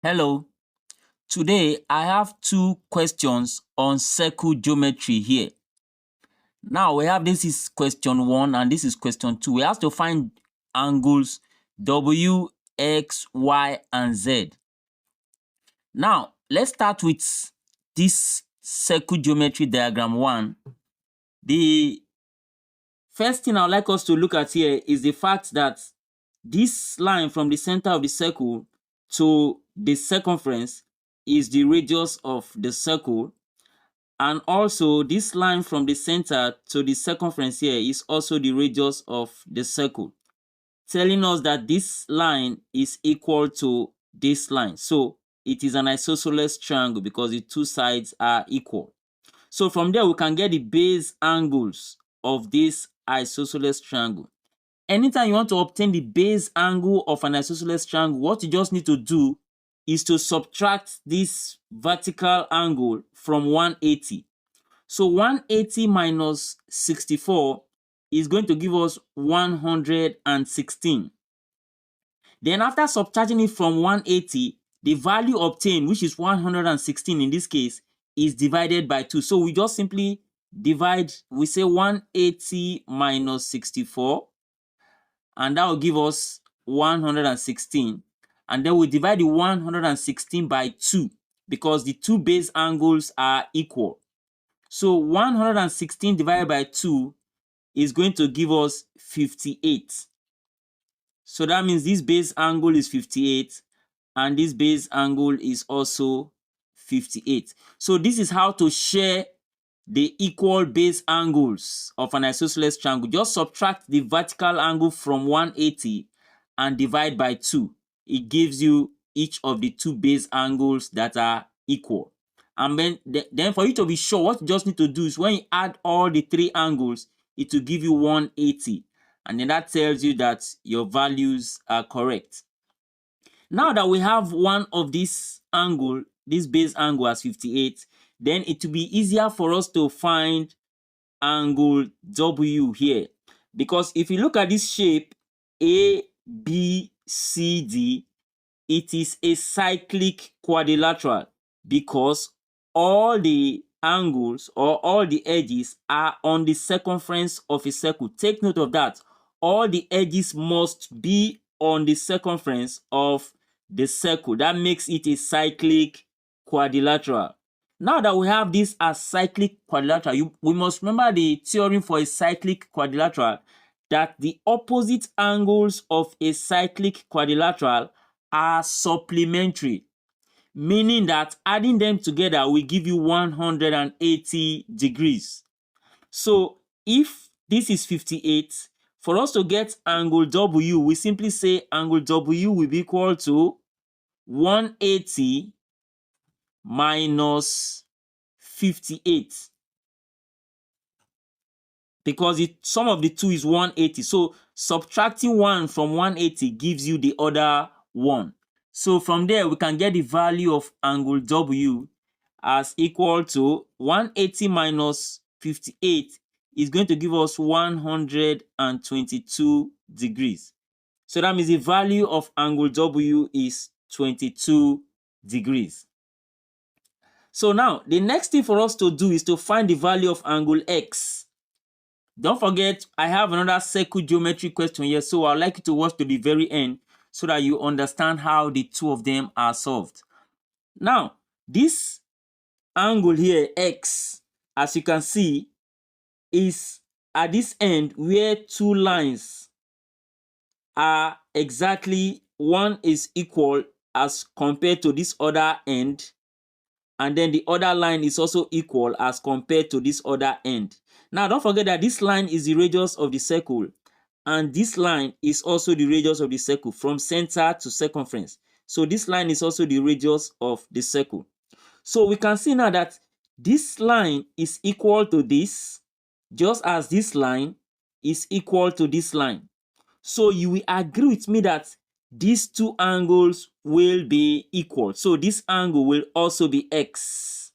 Hello, today I have two questions on circle geometry here. Now we have this is question 1 and this is question 2. We have to find angles W, X, Y, and Z. Now let's start with this circle geometry diagram 1. The first thing I would like us to look at here is the fact that this line from the center of the circle to the circumference is the radius of the circle, and also this line from the center to the circumference here is also the radius of the circle, telling us that this line is equal to this line. So it is an isosceles triangle because the two sides are equal. So from there we can get the base angles of this isosceles triangle. Anytime you want to obtain the base angle of an isosceles triangle, what you just need to do is to subtract this vertical angle from 180. So 180 minus 64 is going to give us 116. Then after subtracting it from 180, the value obtained, which is 116 in this case, is divided by 2. So we just simply divide, we say 180 minus 64, and that will give us 116. And then we divide the 116 by 2 because the two base angles are equal. So 116 divided by 2 is going to give us 58. So that means this base angle is 58 and this base angle is also 58. So this is how to share the equal base angles of an isosceles triangle. Just subtract the vertical angle from 180 and divide by 2. It gives you each of the two base angles that are equal. And then for you to be sure, what you just need to do is when you add all the three angles, it will give you 180. And then that tells you that your values are correct. Now that we have one of this angle, this base angle as 58, then it will be easier for us to find angle W here. Because if you look at this shape, A, B, C, D, it is a cyclic quadrilateral because all the angles or all the edges are on the circumference of a circle. Take note of that. All the edges must be on the circumference of the circle. That makes it a cyclic quadrilateral. Now that we have this as cyclic quadrilateral, we must remember the theorem for a cyclic quadrilateral, that the opposite angles of a cyclic quadrilateral are supplementary, meaning that adding them together will give you 180 degrees. So if this is 58, for us to get angle W, we simply say angle W will be equal to 180 minus 58. Because the sum of the two is 180. So subtracting 1 from 180 gives you the other 1. So from there, we can get the value of angle W as equal to 180 minus 58 is going to give us 122 degrees. So that means the value of angle W is 22 degrees. So now, the next thing for us to do is to find the value of angle X. Don't forget, I have another circle geometry question here, so I'd like you to watch to the very end so that you understand how the two of them are solved. Now, this angle here, X, as you can see, is at this end where two lines are exactly, one is equal as compared to this other end, and then the other line is also equal as compared to this other end. Now, don't forget that this line is the radius of the circle, and this line is also the radius of the circle from center to circumference. So this line is also the radius of the circle. So we can see now that this line is equal to this, just as this line is equal to this line. So you will agree with me that these two angles will be equal. So this angle will also be X.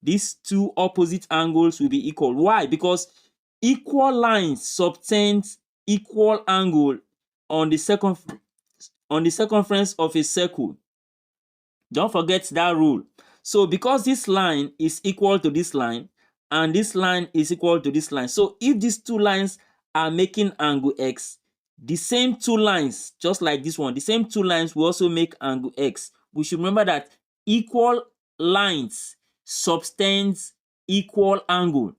These two opposite angles will be equal. Why? Because equal lines subtend equal angle on the circumference of a circle. Don't forget that rule. So because this line is equal to this line and this line is equal to this line, so if these two lines are making angle x, the same two lines, just like this one, the same two lines will also make angle x. We should remember that equal lines subtends equal angle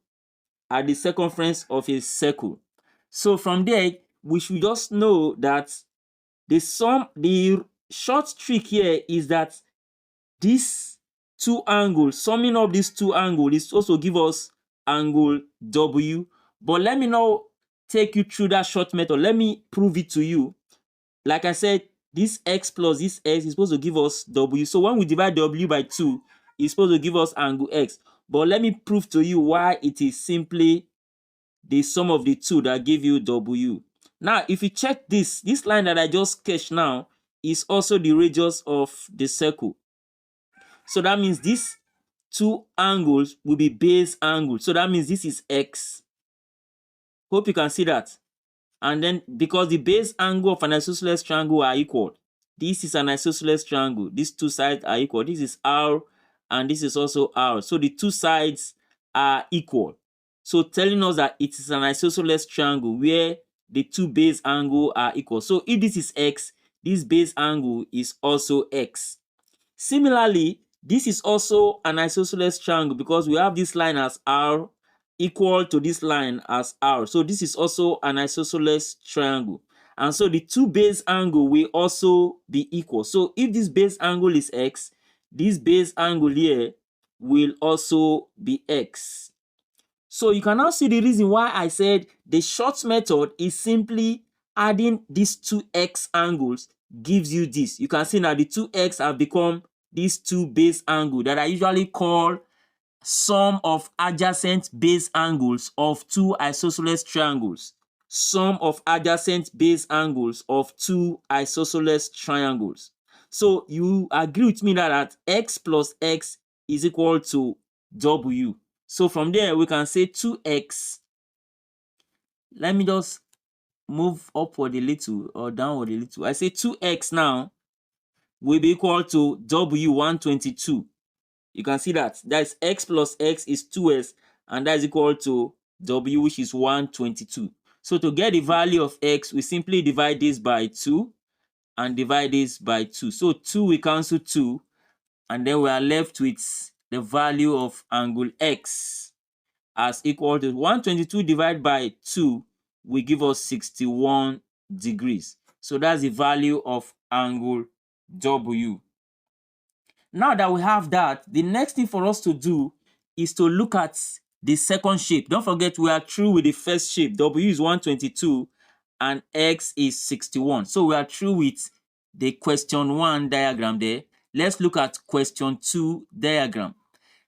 at the circumference of a circle. So from there, we should just know that the short trick here is that these two angles, summing up these two angles, is also give us angle W. But let me now take you through that short method. Let me prove it to you. Like I said, this x plus this x is supposed to give us W. So when we divide W by 2, it's supposed to give us angle x. But let me prove to you why it is simply the sum of the two that give you W. Now, if you check this line that I just sketched now is also the radius of the circle. So that means these two angles will be base angles. So that means this is x. Hope you can see that. And then because the base angle of an isosceles triangle are equal, this is an isosceles triangle. These two sides are equal. This is R and this is also R. So the two sides are equal. So telling us that it is an isosceles triangle where the two base angles are equal. So if this is x, this base angle is also x. Similarly, this is also an isosceles triangle because we have this line as R equal to this line as R. So this is also an isosceles triangle. And so the two base angle will also be equal. So if this base angle is x, this base angle here will also be x. So you can now see the reason why I said the short method is simply adding these two x angles gives you this. You can see now the two x have become these two base angles that I usually call sum of adjacent base angles of two isosceles triangles. Sum of adjacent base angles of two isosceles triangles. So you agree with me that x plus x is equal to W. So from there we can say 2x. Let me just move upward a little or downward a little. I say 2x now will be equal to W 122. You can see that is x plus x is 2x and that is equal to W, which is 122. So to get the value of x, we simply divide this by 2 and divide this by 2. So 2 we cancel 2 and then we are left with the value of angle x as equal to 122 divided by 2 will give us 61 degrees. So that's the value of angle W. Now that we have that, the next thing for us to do is to look at the second shape. Don't forget we are through with the first shape. W is 122 and X is 61. So we are through with the question 1 diagram there. Let's look at question 2 diagram.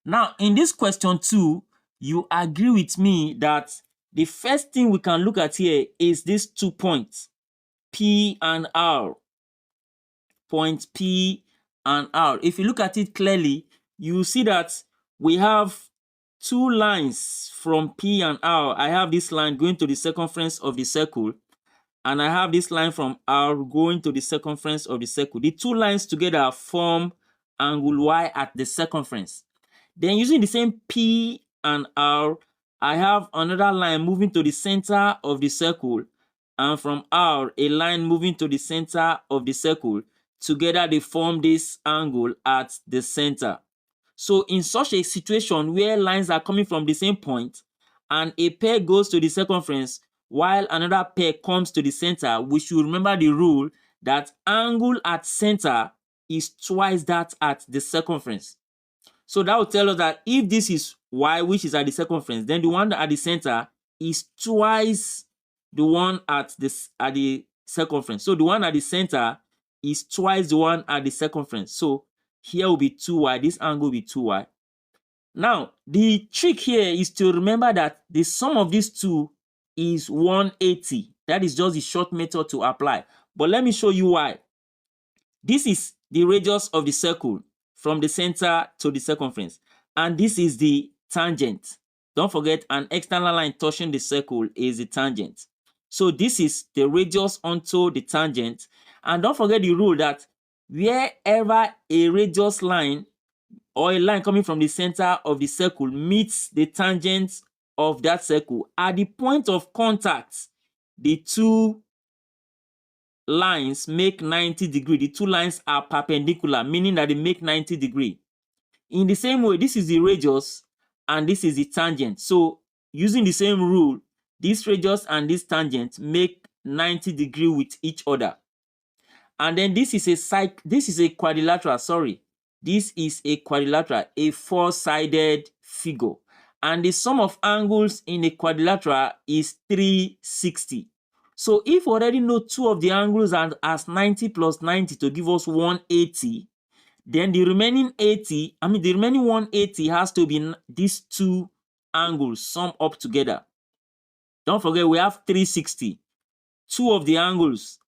Now in this question 2, you agree with me that the first thing we can look at here is these 2 points, P and R. Point P and R. If you look at it clearly, you see that we have two lines from P and R. I have this line going to the circumference of the circle, and I have this line from R going to the circumference of the circle. The two lines together form angle Y at the circumference. Then using the same P and R, I have another line moving to the center of the circle, and from R, a line moving to the center of the circle. Together they form this angle at the center. So in such a situation where lines are coming from the same point and a pair goes to the circumference while another pair comes to the center, we should remember the rule that angle at center is twice that at the circumference. So that will tell us that if this is Y, which is at the circumference, then the one at the center is twice the one at the circumference. So the one at the center is twice the one at the circumference. So here will be 2y, this angle will be 2y. Now, the trick here is to remember that the sum of these two is 180. That is just the short method to apply. But let me show you why. This is the radius of the circle from the center to the circumference. And this is the tangent. Don't forget, an external line touching the circle is the tangent. So this is the radius onto the tangent. And don't forget the rule that wherever a radius line or a line coming from the center of the circle meets the tangent of that circle, at the point of contact, the two lines make 90 degrees. The two lines are perpendicular, meaning that they make 90 degrees. In the same way, this is the radius and this is the tangent. So using the same rule, this radius and this tangent make 90 degrees with each other. And then this is a quadrilateral, sorry. This is a quadrilateral, a four-sided figure. And the sum of angles in a quadrilateral is 360. So if we already know two of the angles as 90 plus 90 to give us 180, then the remaining 180 has to be these two angles sum up together. Don't forget, we have 360. Two of the angles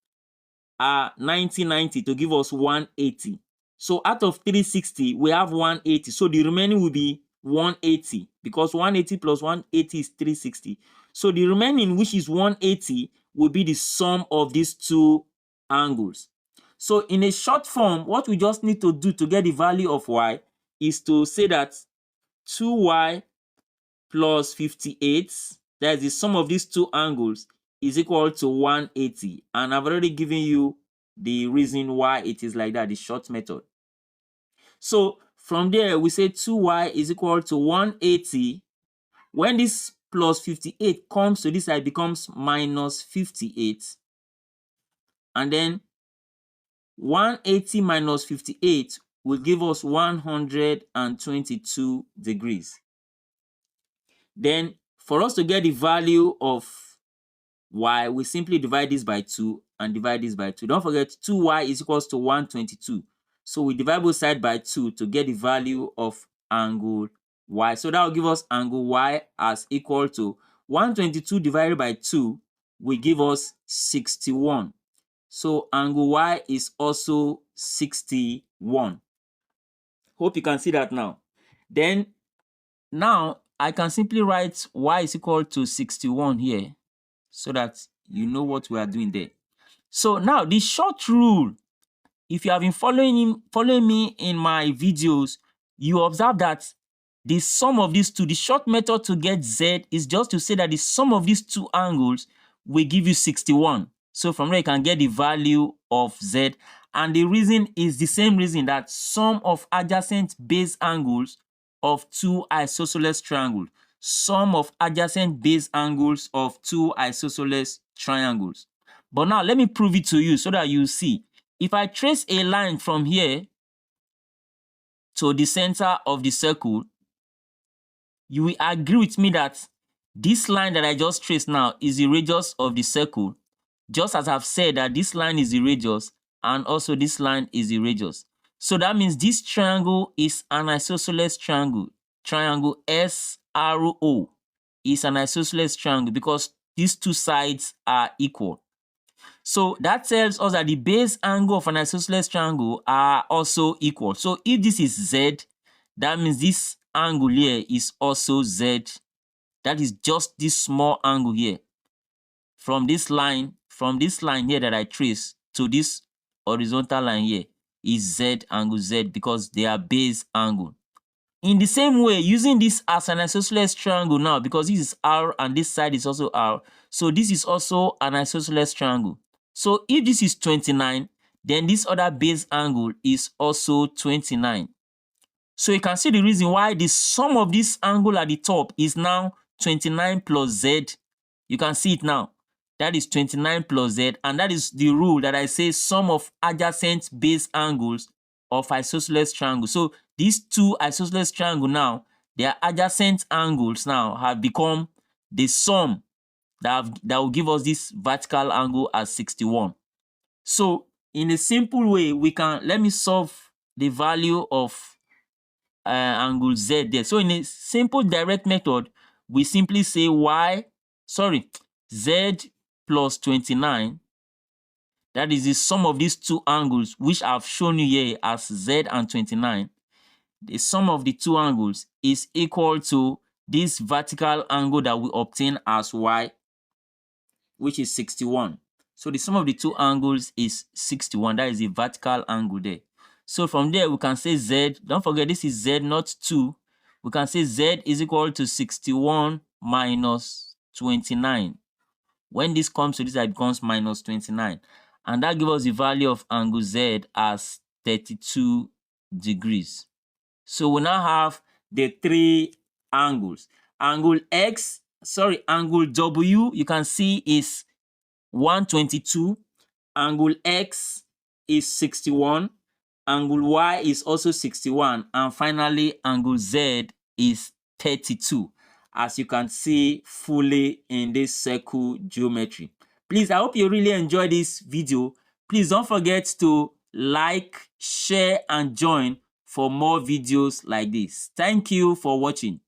are 90 to give us 180. So out of 360, we have 180. So the remaining will be 180 because 180 plus 180 is 360. So the remaining, which is 180, will be the sum of these two angles. So in a short form, what we just need to do to get the value of y is to say that 2y plus 58, that is the sum of these two angles, is equal to 180. And I've already given you the reason why it is like that, the short method. So from there, we say 2y is equal to 180. When this plus 58 comes to this side, it becomes minus 58. And then 180 minus 58 will give us 122 degrees. Then for us to get the value of y, we simply divide this by 2 and divide this by 2. Don't forget, 2y is equals to 122. So we divide both sides by 2 to get the value of angle y. So that will give us angle y as equal to 122 divided by 2 will give us 61. So angle y is also 61. Hope you can see that now. Then now I can simply write y is equal to 61 here so that you know what we are doing there. So now the short rule, if you have been following me in my videos, you observe that the sum of these two, the short method to get z is just to say that the sum of these two angles will give you 61. So from there you can get the value of z. And the reason is the same reason, that sum of adjacent base angles of two isosceles triangles. Sum of adjacent base angles of two isosceles triangles. But now let me prove it to you so that you see. If I trace a line from here to the center of the circle, you will agree with me that this line that I just traced now is the radius of the circle, just as I've said that this line is the radius and also this line is the radius. So that means this triangle is an isosceles triangle. Triangle SRO is an isosceles triangle because these two sides are equal. So that tells us that the base angle of an isosceles triangle are also equal. So if this is Z, that means this angle here is also Z. That is just this small angle here. From this line here that I trace to this horizontal line here is Z angle Z because they are base angle. In the same way, using this as an isosceles triangle now, because this is R and this side is also R, so this is also an isosceles triangle. So if this is 29, then this other base angle is also 29. So you can see the reason why the sum of this angle at the top is now 29 plus Z. You can see it now. That is 29 plus Z, and that is the rule that I say sum of adjacent base angles of isosceles triangle. So these two isosceles triangle now, their adjacent angles now have become the sum that will give us this vertical angle as 61. So in a simple way, we can, let me solve the value of angle Z there. So in a simple direct method, we simply say Z plus 29, that is the sum of these two angles, which I've shown you here as Z and 29. The sum of the two angles is equal to this vertical angle that we obtain as Y, which is 61. So the sum of the two angles is 61. That is the vertical angle there. So from there, we can say Z. Don't forget, this is Z, not 2. We can say Z is equal to 61 minus 29. When this comes to this, it becomes minus 29. And that gives us the value of angle Z as 32 degrees. So we now have the three angles. Angle W, you can see is 122. Angle X is 61. Angle Y is also 61. And finally, angle Z is 32. As you can see fully in this circle geometry. Please, I hope you really enjoyed this video. Please don't forget to like, share, and join for more videos like this. Thank you for watching.